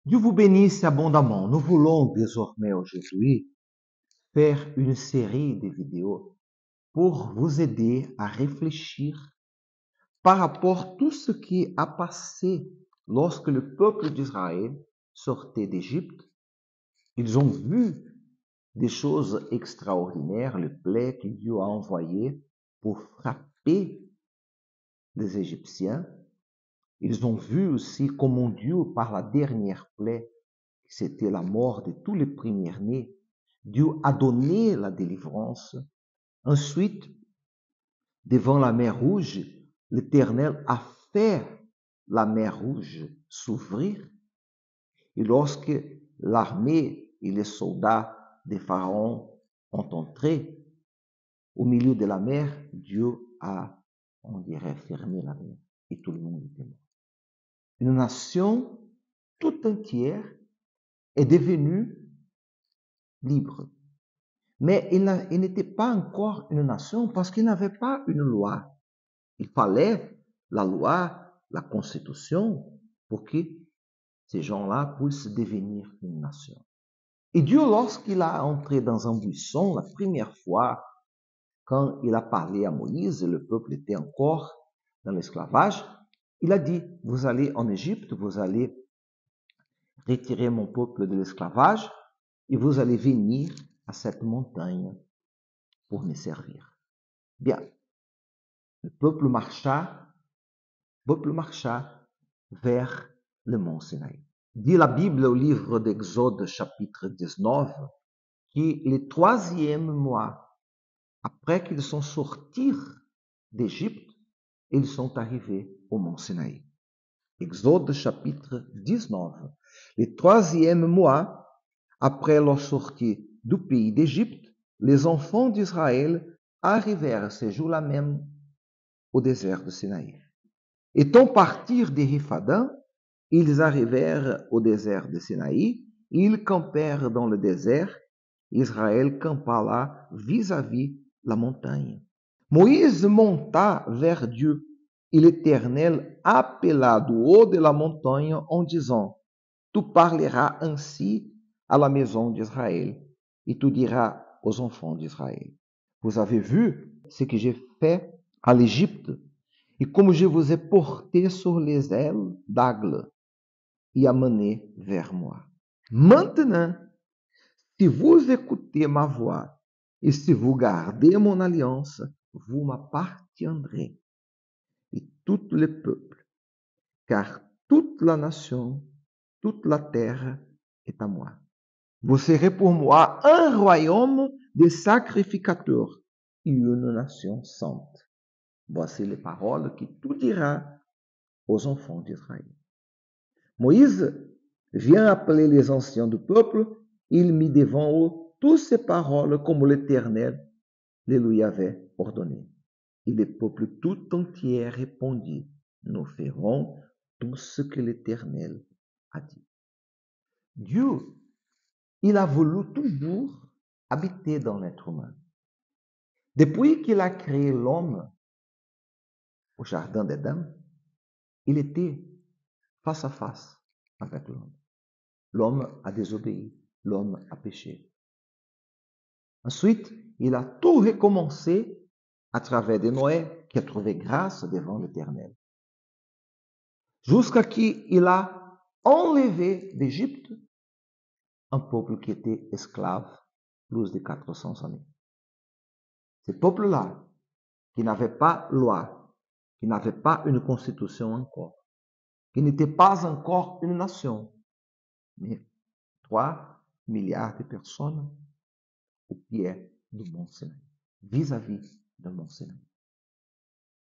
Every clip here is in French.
Dieu vous bénisse abondamment. Nous voulons désormais aujourd'hui faire une série de vidéos pour vous aider à réfléchir par rapport à tout ce qui a passé lorsque le peuple d'Israël sortait d'Égypte. Ils ont vu des choses extraordinaires, le plaie que Dieu a envoyé pour frapper les Égyptiens. Ils ont vu aussi comment Dieu, par la dernière plaie, c'était la mort de tous les premiers-nés, Dieu a donné la délivrance. Ensuite, devant la mer Rouge, l'Éternel a fait la mer Rouge s'ouvrir. Et lorsque l'armée et les soldats de Pharaon ont entré au milieu de la mer, Dieu a, on dirait, fermé la mer et tout le monde était mort. Une nation tout entière est devenue libre. Mais il n'était pas encore une nation parce qu'il n'avait pas une loi. Il fallait la loi, la constitution, pour que ces gens-là puissent devenir une nation. Et Dieu, lorsqu'il a entré dans un buisson, la première fois, quand il a parlé à Moïse, le peuple était encore dans l'esclavage, il a dit, vous allez en Égypte, vous allez retirer mon peuple de l'esclavage et vous allez venir à cette montagne pour me servir. Bien, le peuple marcha vers le mont Sinaï. Dit la Bible au livre d'Exode chapitre 19 que le troisième mois, après qu'ils sont sortis d'Égypte, ils sont arrivés au mont Sinaï. Exode chapitre 19. Le troisième mois, après leur sortie du pays d'Égypte, les enfants d'Israël arrivèrent ce jour-là même au désert de Sinaï. Étant partis de Riphadim, ils arrivèrent au désert de Sinaï, ils campèrent dans le désert, Israël campa là vis-à-vis la montagne. Moïse monta vers Dieu, et l'Éternel appela du haut de la montagne en disant, tu parleras ainsi à la maison d'Israël, et tu diras aux enfants d'Israël, vous avez vu ce que j'ai fait à l'Égypte, et comme je vous ai porté sur les ailes d'aigle et amené vers moi. Maintenant, si vous écoutez ma voix et si vous gardez mon alliance, vous m'appartiendrez et tout le peuple, car toute la nation, toute la terre est à moi. Vous serez pour moi un royaume de sacrificateurs et une nation sainte. Voici les paroles que tu diras aux enfants d'Israël. Moïse vient appeler les anciens du peuple, il mit devant eux toutes ces paroles comme l'Éternel les lui avait ordonnées. Et le peuple tout entier répondit, nous ferons tout ce que l'Éternel a dit. Dieu, il a voulu toujours habiter dans l'être humain. Depuis qu'il a créé l'homme au jardin d'Éden, il était face à face avec l'homme. L'homme a désobéi, l'homme a péché. Ensuite, il a tout recommencé à travers de Noé, qui a trouvé grâce devant l'Éternel. Jusqu'à ce qu'il a enlevé d'Égypte un peuple qui était esclave plus de 400 années. Ce peuple-là, qui n'avait pas loi, qui n'avait pas une constitution encore, qui n'était pas encore une nation, mais 3 milliards de personnes au pied du mont Sinaï, vis-à-vis du mont Sinaï.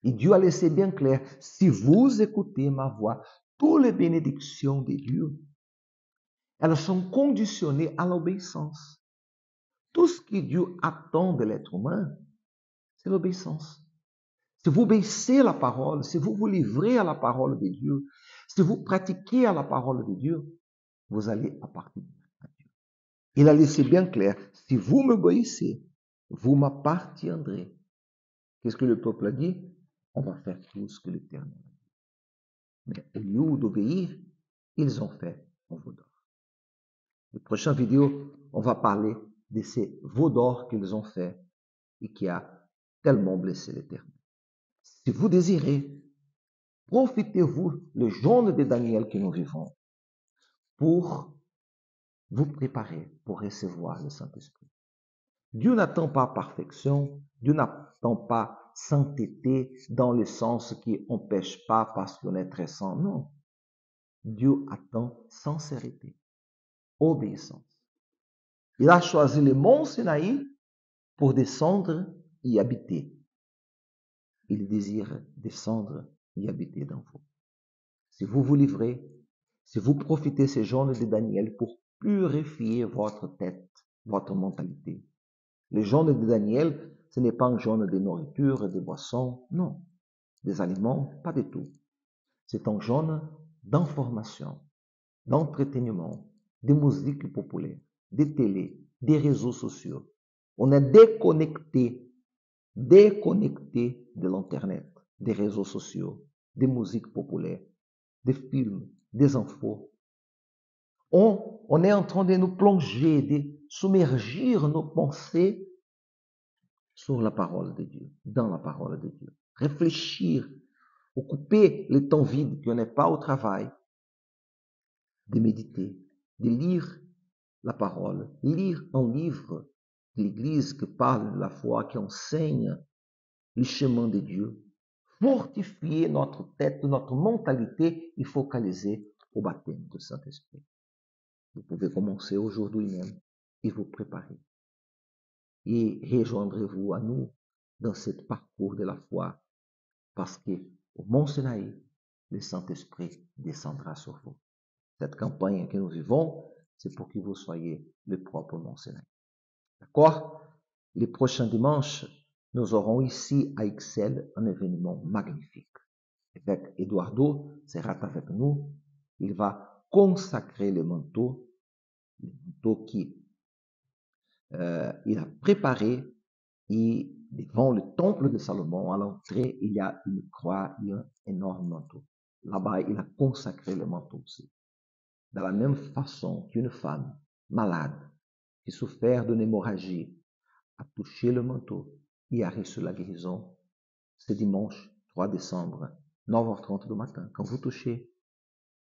Et Dieu a laissé bien clair, si vous écoutez ma voix, toutes les bénédictions de Dieu, elles sont conditionnées à l'obéissance. Tout ce que Dieu attend de l'être humain, c'est l'obéissance. Si vous obéissez à la parole, si vous vous livrez à la parole de Dieu, si vous pratiquez à la parole de Dieu, vous allez appartenir à Dieu. Il a laissé bien clair, si vous m'obéissez, vous m'appartiendrez. Qu'est-ce que le peuple a dit? On va faire tout ce que l'Éternel a dit. Mais au lieu d'obéir, ils ont fait en veau d'or. La prochaine vidéo, on va parler de ces veaux d'or qu'ils ont fait et qui a tellement blessé l'Éternel. Si vous désirez, profitez-vous le jeûne de Daniel que nous vivons pour vous préparer pour recevoir le Saint-Esprit. Dieu n'attend pas perfection, Dieu n'attend pas sainteté dans le sens qui n'empêche pas parce qu'on est très saint. Non. Dieu attend sincérité, obéissance. Il a choisi le mont Sinaï pour descendre y habiter. Il désire descendre y habiter dans vous. Si vous vous livrez, si vous profitez ces jeûnes de Daniel pour purifier votre tête, votre mentalité. Le jeûne de Daniel, ce n'est pas un jeûne de nourriture et de boissons, non. Des aliments, pas du tout. C'est un jeûne d'information, d'entreteniment, de musique populaire, de télé, des réseaux sociaux. On est déconnecté de l'Internet, des réseaux sociaux, des musiques populaires, des films, des infos. On est en train de nous plonger, de submergir nos pensées sur la parole de Dieu, dans la parole de Dieu. Réfléchir, occuper le temps vide qu'on n'est pas au travail, de méditer, de lire la parole, lire un livre de l'Église qui parle de la foi, qui enseigne le chemin de Dieu, fortifier notre tête, notre mentalité et focaliser au baptême du Saint-Esprit. Vous pouvez commencer aujourd'hui même et vous préparer. Et rejoindrez-vous à nous dans ce parcours de la foi parce que au Mont Sinaï, le Saint-Esprit descendra sur vous. Cette campagne que nous vivons, c'est pour que vous soyez le propre Mont Sinaï. D'accord? Les prochains dimanches, nous aurons ici à Ixelles un événement magnifique. L'évêque Eduardo sera avec nous. Il va consacrer le manteau qu'il a préparé. Et devant le temple de Salomon, à l'entrée, il y a une croix et un énorme manteau. Là-bas, il a consacré le manteau aussi. De la même façon qu'une femme malade qui souffert d'une hémorragie a touché le manteau et a reçu la guérison, ce dimanche 3 décembre, 9h30 du matin, quand vous toucherez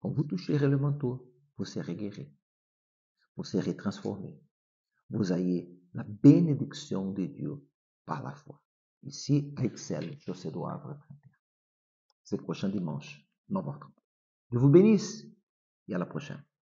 le manteau, vous serez guéri, vous serez transformé, vous ayez la bénédiction de Dieu par la foi. Ici, à Ixelles, José do Havre 31. C'est le prochain dimanche, 9h30. Dieu vous bénisse et à la prochaine.